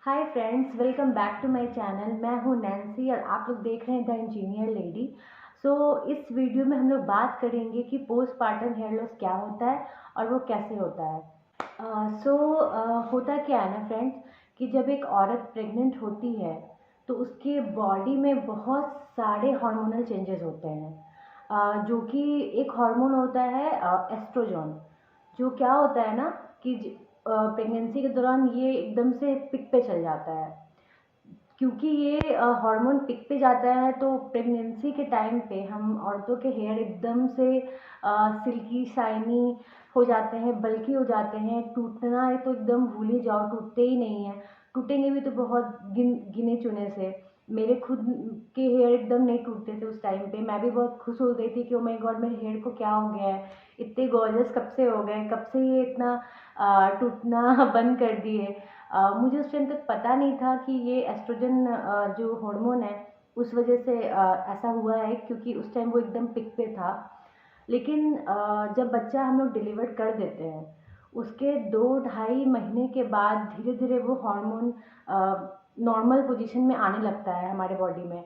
Hi friends, welcome back to my channel. मैं हूं Nancy और आप लोग देख रहे हैं द इंजीनियर लेडी। इस वीडियो में हम लोग बात करेंगे कि पोस्टपार्टम हेयर लॉस क्या होता है और वो कैसे होता है। होता क्या है ना फ्रेंड्स, कि जब एक औरत प्रेग्नेंट होती है तो उसके बॉडी में बहुत सारे हार्मोनल चेंजेस होते हैं। जो कि एक हार्मोन होता है एस्ट्रोजन, जो क्या होता है ना कि प्रेगनेंसी के दौरान ये एकदम से पिक पे चल जाता है। क्योंकि ये हार्मोन पिक पे जाता है तो प्रेगनेंसी के टाइम पे हम औरतों के हेयर एकदम से सिल्की शाइनी हो जाते हैं, बल्कि हो जाते हैं। टूटना है तो एकदम भूल ही जाओ, टूटते ही नहीं है। टूटेंगे भी तो बहुत गिने चुने से। मेरे खुद के हेयर एकदम नहीं टूटते थे उस टाइम पे। मैं भी बहुत खुश हो गई थी कि ओ माय गॉड, मेरे हेयर को क्या हो गया है, इतने गॉर्जियस कब से हो गए, कब से ये इतना टूटना बंद कर दिए। मुझे उस टाइम तक पता नहीं था कि ये एस्ट्रोजन जो हार्मोन है उस वजह से ऐसा हुआ है, क्योंकि उस टाइम वो एकदम पिक पे था। लेकिन जब बच्चा हम लोग डिलीवर कर देते हैं उसके 2-2.5 महीने के बाद धीरे धीरे वो हार्मोन नॉर्मल पोजीशन में आने लगता है हमारे बॉडी में।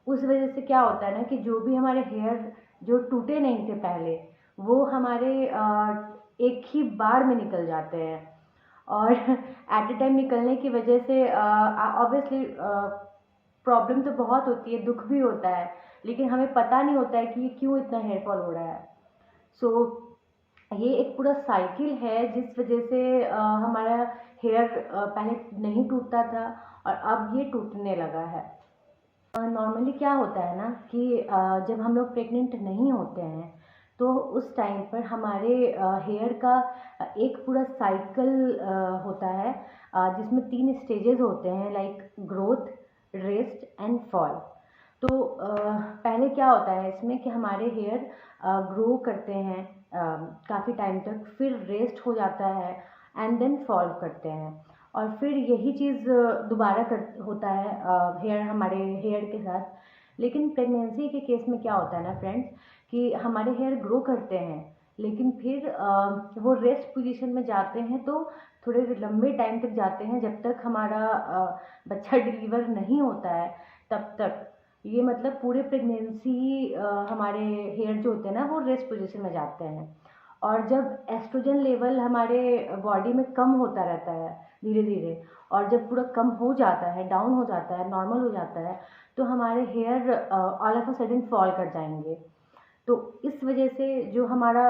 उस वजह से क्या होता है ना कि जो भी हमारे हेयर जो टूटे नहीं थे पहले, वो हमारे एक ही बार में निकल जाते हैं। और एट ए टाइम निकलने की वजह से ऑब्वियसली प्रॉब्लम तो बहुत होती है, दुख भी होता है, लेकिन हमें पता नहीं होता है कि ये क्यों इतना हेयर फॉल हो रहा है। सो ये एक पूरा साइकिल है जिस वजह से हमारा हेयर पहले नहीं टूटता था और अब ये टूटने लगा है। नॉर्मली क्या होता है ना कि जब हम लोग प्रेग्नेंट नहीं होते हैं तो उस टाइम पर हमारे हेयर का एक पूरा साइकिल होता है, जिसमें 3 स्टेजेस होते हैं, like growth, rest and fall. तो पहले क्या होता है इसमें कि हमारे हेयर ग्रो करते हैं काफ़ी टाइम तक, फिर रेस्ट हो जाता है एंड देन फॉल करते हैं। और फिर यही चीज़ दोबारा कर होता है हेयर हमारे हेयर के साथ। लेकिन प्रेगनेंसी के केस में क्या होता है ना फ्रेंड्स, कि हमारे हेयर ग्रो करते हैं लेकिन फिर वो रेस्ट पोजीशन में जाते हैं, तो थोड़े लंबे टाइम तक जाते हैं, जब तक हमारा बच्चा डिलीवर नहीं होता है तब तक। ये मतलब पूरे प्रेगनेंसी हमारे हेयर जो होते हैं ना वो रेस्ट पोजीशन में जाते हैं। और जब एस्ट्रोजन लेवल हमारे बॉडी में कम होता रहता है धीरे धीरे, और जब पूरा कम हो जाता है, डाउन हो जाता है, नॉर्मल हो जाता है, तो हमारे hair all of a sudden fall कर जाएंगे। तो इस वजह से जो हमारा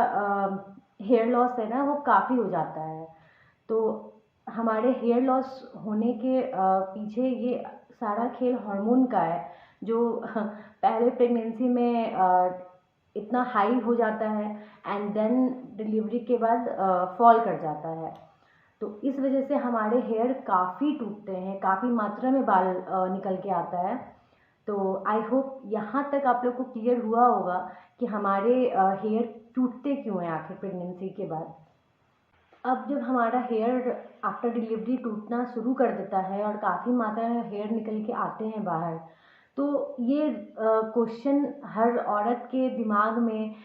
हेयर लॉस है ना वो काफ़ी हो जाता है। तो हमारे हेयर लॉस होने के पीछे ये सारा खेल हार्मोन का है, जो पहले प्रेगनेंसी में इतना हाई हो जाता है एंड देन डिलीवरी के बाद फॉल कर जाता है। तो इस वजह से हमारे हेयर काफ़ी टूटते हैं, काफ़ी मात्रा में बाल निकल के आता है। तो आई होप यहाँ तक आप लोग को क्लियर हुआ होगा कि हमारे हेयर टूटते क्यों हैं आखिर प्रेगनेंसी के बाद। अब जब हमारा हेयर आफ्टर डिलीवरी टूटना शुरू कर देता है और काफ़ी मात्रा में हेयर निकल के आते हैं बाहर, तो ये क्वेश्चन हर औरत के दिमाग में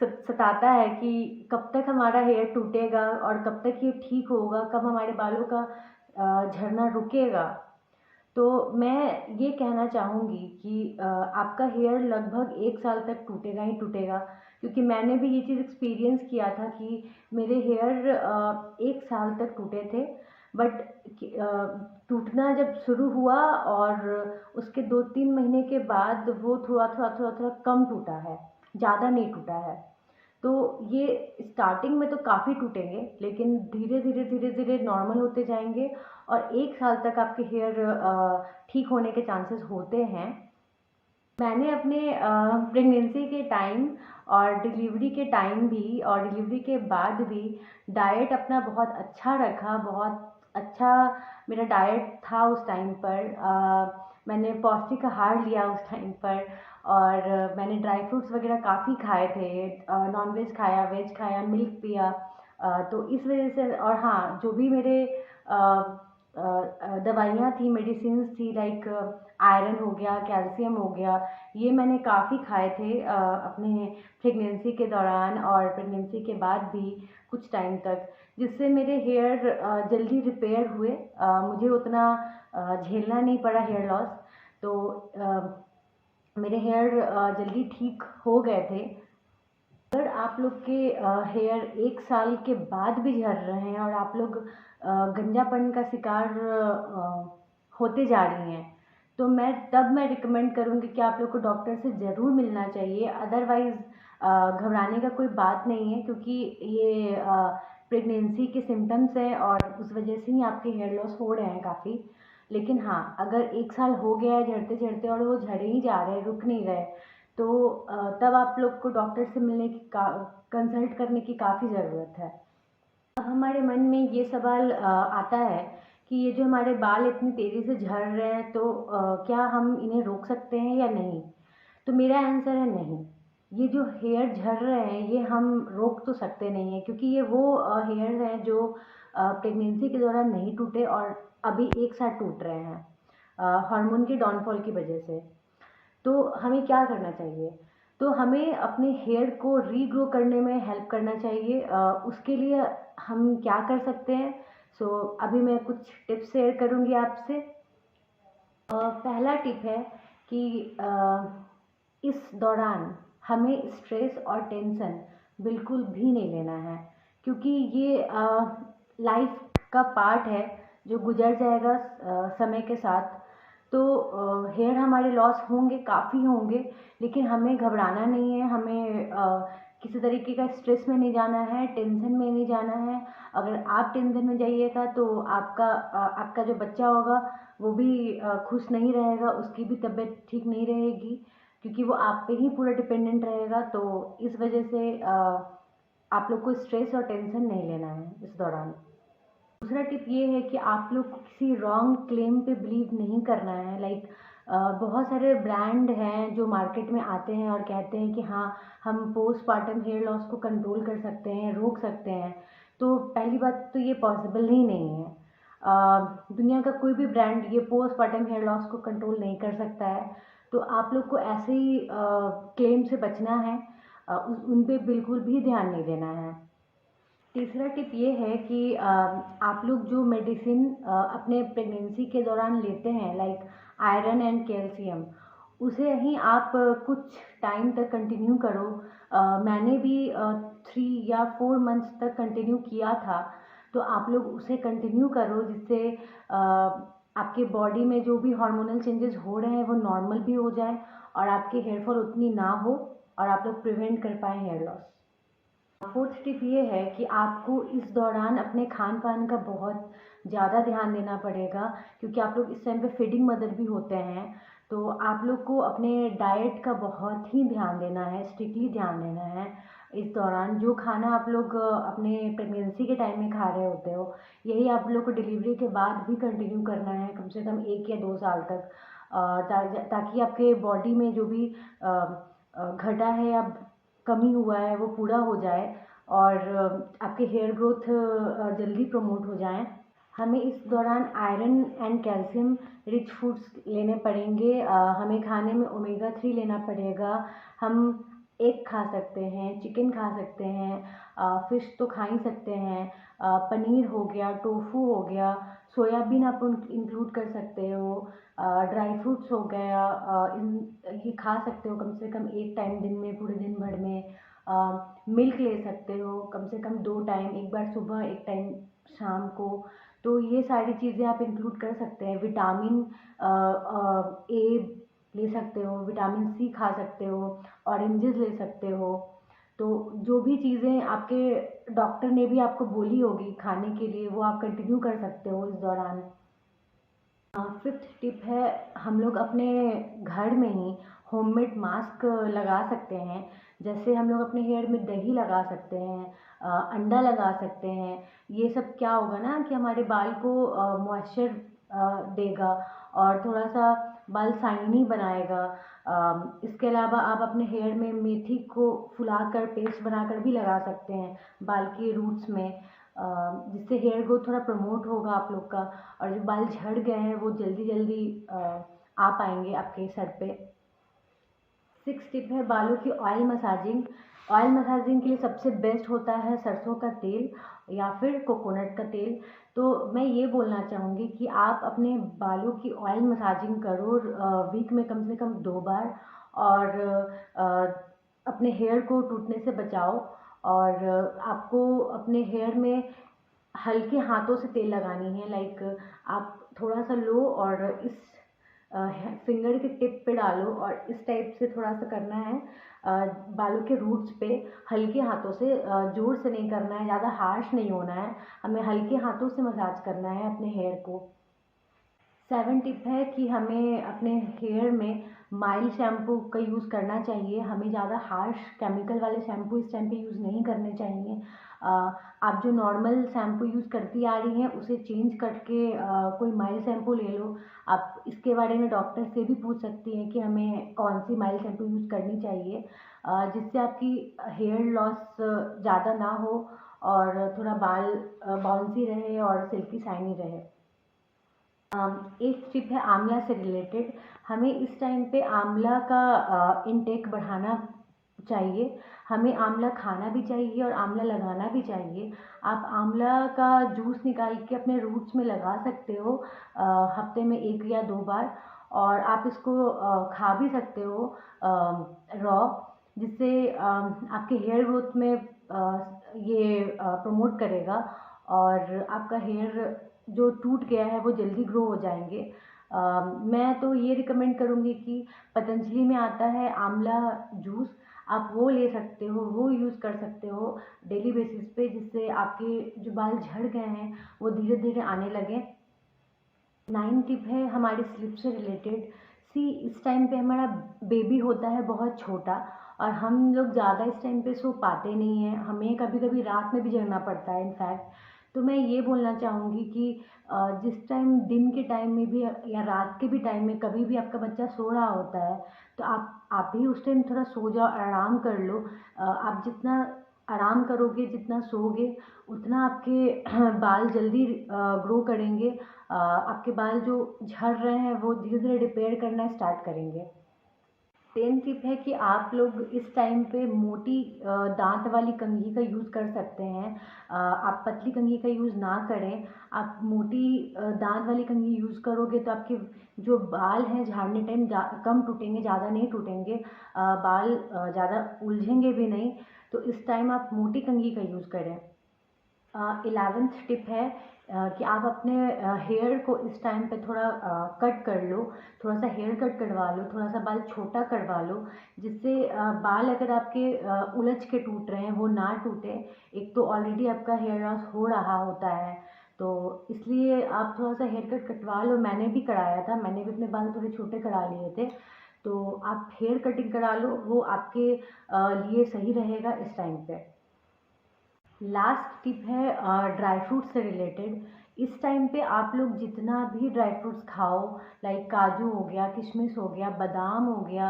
सताता है कि कब तक हमारा हेयर टूटेगा और कब तक ये ठीक होगा, कब हमारे बालों का झड़ना रुकेगा। तो मैं ये कहना चाहूँगी कि आपका हेयर लगभग 1 साल तक टूटेगा ही टूटेगा, क्योंकि मैंने भी ये चीज़ एक्सपीरियंस किया था कि मेरे हेयर 1 साल तक टूटे थे। बट टूटना जब शुरू हुआ और उसके 2-3 महीने के बाद वो थोड़ा कम टूटा है, ज़्यादा नहीं टूटा है। तो ये स्टार्टिंग में तो काफ़ी टूटेंगे, लेकिन धीरे धीरे नॉर्मल होते जाएंगे और 1 साल तक आपके हेयर ठीक होने के चांसेस होते हैं। मैंने अपने प्रेगनेंसी के टाइम और डिलीवरी के टाइम भी और डिलीवरी के बाद भी डाइट अपना बहुत अच्छा रखा, बहुत अच्छा मेरा डाइट था उस टाइम पर। मैंने पौष्टिक आहार लिया उस टाइम पर, और मैंने ड्राई फ्रूट्स वगैरह काफ़ी खाए थे, नॉन वेज खाया, वेज खाया, मिल्क पिया। तो इस वजह से, और हाँ, जो भी मेरे दवाइयाँ थी, मेडिसिन्स थी, लाइक आयरन हो गया, कैल्शियम हो गया, ये मैंने काफ़ी खाए थे अपने प्रेगनेंसी के दौरान और प्रेगनेंसी के बाद भी कुछ टाइम तक, जिससे मेरे हेयर जल्दी रिपेयर हुए। मुझे उतना झेलना नहीं पड़ा हेयर लॉस। तो मेरे हेयर जल्दी ठीक हो गए थे। अगर आप लोग के हेयर 1 साल के बाद भी झड़ रहे हैं और आप लोग गंजापन का शिकार होते जा रही हैं, तो मैं रिकमेंड करूँगी कि आप लोग को डॉक्टर से ज़रूर मिलना चाहिए। अदरवाइज़ घबराने का कोई बात नहीं है, क्योंकि ये प्रेगनेंसी के सिम्टम्स हैं और उस वजह से ही आपके हेयर लॉस हो रहे हैं काफ़ी। लेकिन हाँ, अगर 1 साल हो गया है झड़ते-झड़ते और वो झड़े ही जा रहे हैं, रुक नहीं रहे, तो तब आप लोग को डॉक्टर से मिलने की कंसल्ट करने की काफ़ी ज़रूरत है। अब हमारे मन में ये सवाल आता है कि ये जो हमारे बाल इतनी तेज़ी से झड़ रहे हैं, तो क्या हम इन्हें रोक सकते हैं या नहीं? तो मेरा आंसर है नहीं। ये जो हेयर झड़ रहे हैं, ये हम रोक तो सकते नहीं हैं, क्योंकि ये वो हेयर हैं जो प्रेगनेंसी के दौरान नहीं टूटे और अभी एक साथ टूट रहे हैं हार्मोन के डाउनफॉल की वजह से। तो हमें क्या करना चाहिए? तो हमें अपने हेयर को रीग्रो करने में हेल्प करना चाहिए। उसके लिए हम क्या कर सकते हैं? अभी मैं कुछ टिप्स शेयर करूँगी आपसे। पहला टिप है कि इस दौरान हमें स्ट्रेस और टेंशन बिल्कुल भी नहीं लेना है, क्योंकि ये लाइफ का पार्ट है जो गुजर जाएगा समय के साथ। तो हेयर हमारे लॉस होंगे, काफ़ी होंगे, लेकिन हमें घबराना नहीं है, हमें किसी तरीके का स्ट्रेस में नहीं जाना है, टेंशन में नहीं जाना है। अगर आप टेंशन में जाइएगा तो आपका जो बच्चा होगा वो भी खुश नहीं रहेगा, उसकी भी तबीयत ठीक नहीं रहेगी, क्योंकि वो आप पे ही पूरा डिपेंडेंट रहेगा। तो इस वजह से आप लोग को स्ट्रेस और टेंशन नहीं लेना है इस दौरान। दूसरा टिप ये है कि आप लोग को किसी रॉन्ग क्लेम पे बिलीव नहीं करना है। लाइक बहुत सारे ब्रांड हैं जो मार्केट में आते हैं और कहते हैं कि हाँ, हम पोस्टपार्टम हेयर लॉस को कंट्रोल कर सकते हैं, रोक सकते हैं। तो पहली बात तो ये पॉसिबल ही नहीं है। दुनिया का कोई भी ब्रांड ये पोस्टपार्टम हेयर लॉस को कंट्रोल नहीं कर सकता है। तो आप लोग को ऐसे ही क्लेम से बचना है, उन पे बिल्कुल भी ध्यान नहीं देना है। तीसरा टिप ये है कि आप लोग जो मेडिसिन अपने प्रेगनेंसी के दौरान लेते हैं, लाइक आयरन एंड कैल्शियम, उसे ही आप कुछ टाइम तक कंटिन्यू करो। मैंने भी 3 या 4 मंथ्स तक कंटिन्यू किया था। तो आप लोग उसे कंटिन्यू करो, जिससे आपके बॉडी में जो भी हार्मोनल चेंजेस हो रहे हैं वो नॉर्मल भी हो जाए और आपके हेयर फॉल उतनी ना हो और आप लोग प्रिवेंट कर पाएँ हेयर लॉस। फोर्थ टिप ये है कि आपको इस दौरान अपने खान पान का बहुत ज़्यादा ध्यान देना पड़ेगा, क्योंकि आप लोग इस टाइम पे फीडिंग मदर भी होते हैं। तो आप लोग को अपने डाइट का बहुत ही ध्यान देना है, स्ट्रिक्टली ध्यान देना है। इस दौरान जो खाना आप लोग अपने प्रेगनेंसी के टाइम में खा रहे होते हो, यही आप लोग को डिलीवरी के बाद भी कंटिन्यू करना है, कम से कम 1 या 2 साल तक, ताकि आपके बॉडी में जो भी घटा है या कमी हुआ है वो पूरा हो जाए और आपके हेयर ग्रोथ जल्दी प्रमोट हो जाएँ। हमें इस दौरान iron and calcium rich foods लेने पड़ेंगे। हमें खाने में ओमेगा 3 लेना पड़ेगा। हम एग खा सकते हैं, चिकन खा सकते हैं, फ़िश तो खा ही सकते हैं, पनीर हो गया, टोफू हो गया, सोयाबीन आप इंक्लूड कर सकते हो, ड्राई फ्रूट्स हो गया, ये खा सकते हो कम से कम एक टाइम दिन में, पूरे दिन भर में। मिल्क ले सकते हो कम से कम 2 टाइम, एक बार सुबह, एक टाइम शाम को। तो ये सारी चीज़ें आप इंक्लूड कर सकते हैं। विटामिन ए ले सकते हो, विटामिन सी खा सकते हो, ऑरेंजेस ले सकते हो। तो जो भी चीज़ें आपके डॉक्टर ने भी आपको बोली होगी खाने के लिए, वो आप कंटिन्यू कर सकते हो इस दौरान। फिफ्थ टिप है, हम लोग अपने घर में ही होममेड मास्क लगा सकते हैं। जैसे हम लोग अपने हेयर में दही लगा सकते हैं, अंडा लगा सकते हैं। ये सब क्या होगा ना कि हमारे बाल को मॉइस्चर देगा और थोड़ा सा बाल शाइनी बनाएगा। इसके अलावा आप अपने हेयर में मेथी को फुलाकर पेस्ट बनाकर भी लगा सकते हैं बाल की रूट्स में। जिससे हेयर ग्रोथ थोड़ा प्रमोट होगा आप लोग का, और जो बाल झड़ गए हैं वो जल्दी जल्दी आ पाएंगे आपके सर पे। 6 टिप है बालों की ऑयल मसाजिंग। ऑयल मसाजिंग के लिए सबसे बेस्ट होता है सरसों का तेल या फिर कोकोनट का तेल। तो मैं ये बोलना चाहूँगी कि आप अपने बालों की ऑयल मसाजिंग करो वीक में कम से कम 2 बार, और अपने हेयर को टूटने से बचाओ। और आपको अपने हेयर में हल्के हाथों से तेल लगानी है, लाइक आप थोड़ा सा लो और इस फिंगर के टिप पे डालो और इस टाइप से थोड़ा सा करना है बालों के रूट्स पे, हल्के हाथों से, जोर से नहीं करना है, ज़्यादा हार्श नहीं होना है, हमें हल्के हाथों से मसाज करना है अपने हेयर को। 7 टिप है कि हमें अपने हेयर में माइल्ड शैम्पू का यूज़ करना चाहिए, हमें ज़्यादा हार्श केमिकल वाले शैम्पू इस टाइम पे यूज़ नहीं करने चाहिए। आप जो नॉर्मल शैम्पू यूज़ करती आ रही हैं उसे चेंज करके कोई माइल्ड शैम्पू ले लो। आप इसके बारे में डॉक्टर से भी पूछ सकती हैं कि हमें कौन सी माइल्ड शैम्पू यूज़ करनी चाहिए, जिससे आपकी हेयर लॉस ज़्यादा ना हो और थोड़ा बाल बाउंसी रहे और सिल्की शाइनी रहे। एक टिप है आंवला से रिलेटेड। हमें इस टाइम पे आंवला का इनटेक बढ़ाना चाहिए, हमें आंवला खाना भी चाहिए और आंवला लगाना भी चाहिए। आप आंवला का जूस निकाल के अपने रूट्स में लगा सकते हो हफ्ते में 1 या 2 बार, और आप इसको खा भी सकते हो रॉ, जिससे आपके हेयर ग्रोथ में ये प्रमोट करेगा और आपका हेयर जो टूट गया है वो जल्दी ग्रो हो जाएंगे। मैं तो ये रिकमेंड करूँगी कि पतंजलि में आता है आंवला जूस, आप वो ले सकते हो, वो यूज़ कर सकते हो डेली बेसिस पे, जिससे आपके जो बाल झड़ गए हैं वो धीरे धीरे आने लगें। 9 टिप है हमारे स्लिप से रिलेटेड। इस टाइम पे हमारा बेबी होता है बहुत छोटा, और हम लोग ज़्यादा इस टाइम पे सो पाते नहीं हैं, हमें कभी कभी रात में भी जगना पड़ता है इनफैक्ट। तो मैं ये बोलना चाहूँगी कि जिस टाइम दिन के टाइम में भी या रात के भी टाइम में कभी भी आपका बच्चा सो रहा होता है तो आप भी उस टाइम थोड़ा सो जाओ, आराम कर लो। आप जितना आराम करोगे, जितना सोओगे, उतना आपके बाल जल्दी ग्रो करेंगे। आपके बाल जो झड़ रहे हैं वो धीरे धीरे रिपेयर करना स्टार्ट करेंगे। 10 टिप है कि आप लोग इस टाइम पे मोटी दांत वाली कंघी का यूज़ कर सकते हैं। आप पतली कंघी का यूज़ ना करें, आप मोटी दांत वाली कंघी यूज़ करोगे तो आपके जो बाल हैं झाड़ने टाइम कम टूटेंगे, ज़्यादा नहीं टूटेंगे, बाल ज़्यादा उलझेंगे भी नहीं। तो इस टाइम आप मोटी कंघी का यूज़ करें। 11th टिप है कि आप अपने हेयर को इस टाइम पे थोड़ा कट कर लो, थोड़ा सा हेयर कट करवा लो, थोड़ा सा बाल छोटा करवा लो, जिससे बाल अगर आपके उलझ के टूट रहे हैं वो ना टूटे। एक तो ऑलरेडी आपका हेयर लॉस हो रहा होता है, तो इसलिए आप थोड़ा सा हेयर कट कटवा लो। मैंने भी कराया था, मैंने भी अपने बाल थोड़े छोटे करा लिए थे, तो आप हेयर कटिंग करा लो, वो आपके लिए सही रहेगा इस टाइम पे। लास्ट टिप है ड्राई फ्रूट से रिलेटेड। इस टाइम पे आप लोग जितना भी ड्राई फ्रूट्स खाओ, लाइक काजू हो गया, किशमिश हो गया, बादाम हो गया,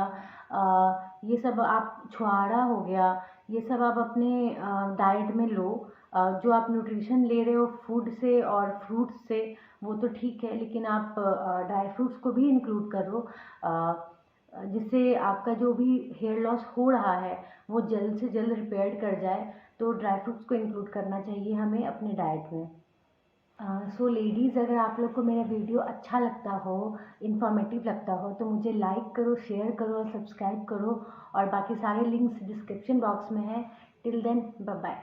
ये सब आप, छुआरा हो गया, ये सब आप अपने डाइट में लो। जो आप न्यूट्रिशन ले रहे हो फूड से और फ्रूट्स से वो तो ठीक है, लेकिन आप ड्राई फ्रूट्स को भी इंक्लूड करो, जिससे आपका जो भी हेयर लॉस हो रहा है वो जल्द से जल्द रिपेयर कर जाए। तो ड्राई फ्रूट्स को इंक्लूड करना चाहिए हमें अपने डाइट में। सो लेडीज़, अगर आप लोग को मेरा वीडियो अच्छा लगता हो, इन्फॉर्मेटिव लगता हो, तो मुझे लाइक करो, शेयर करो और सब्सक्राइब करो, और बाकी सारे लिंक्स डिस्क्रिप्शन बॉक्स में है। Till then, bye bye.